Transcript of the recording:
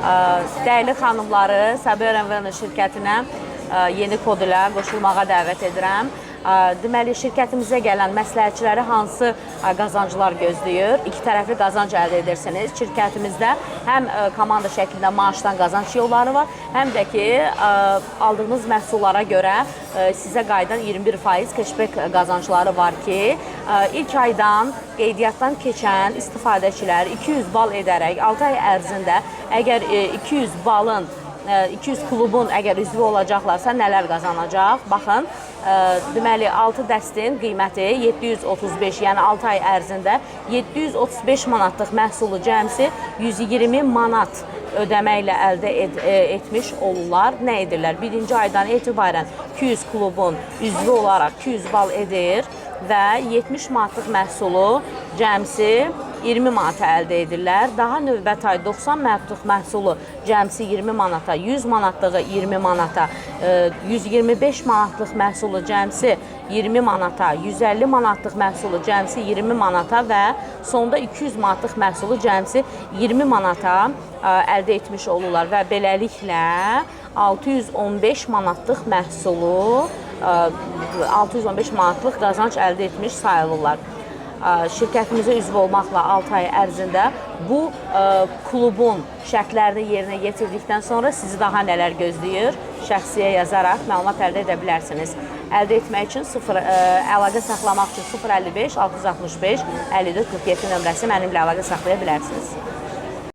Dəyərli xanımları Sabir Wellness şirkətinə yeni kod ilə qoşulmağa dəvət edirəm. Deməli, şirkətimizə gələn məsləhətçiləri hansı qazanclar gözləyir? İki tərəfli qazanc əldə edirsiniz. Şirkətimizdə həm komanda şəklində maaşdan qazanc yolları var, həm də ki, aldığınız məhsullara görə sizə qayıdan 21% cashback qazancları var ki, ilk aydan qeydiyyatdan keçən istifadəçilər 200 bal edərək 6 ay ərzində əgər 200 balın 200 klubun əgər üzvü olacaqlarsa nələr qazanacaq? Baxın, deməli 6 dəstin qiyməti 735, yəni 6 ay ərzində 735 manatlıq məhsulu cəmsi 120 manat ödəməklə əldə etmiş olurlar. Nə edirlər? Birinci aydan etibarən 200 klubun üzvü olaraq 200 bal edir və 70 manatlıq məhsulu cəmsi 20 manata əldə edirlər. Daha növbət ay 90 manatlıq məhsulu cəmsi 20 manata, 100 manatlığı 20 manata, 125 manatlıq məhsulu cəmsi 20 manata, 150 manatlıq məhsulu cəmsi 20 manata və sonda 200 manatlıq məhsulu cəmsi 20 manata əldə etmiş olurlar və beləliklə 615 manatlıq məhsulu 615 manatlıq qazanc əldə etmiş sayılırlar. Şirkətimizə üzv olmaqla 6 ay ərzində bu klubun şərtlərini yerinə yetirdikdən sonra sizi daha nələr gözləyir? Şəxsiyə yazaraq məlumat əldə edə bilərsiniz. Əldə etmək üçün əlaqə saxlamaq üçün 055 665 54 47 nömrəsi mənimlə əlaqə saxlaya bilərsiniz.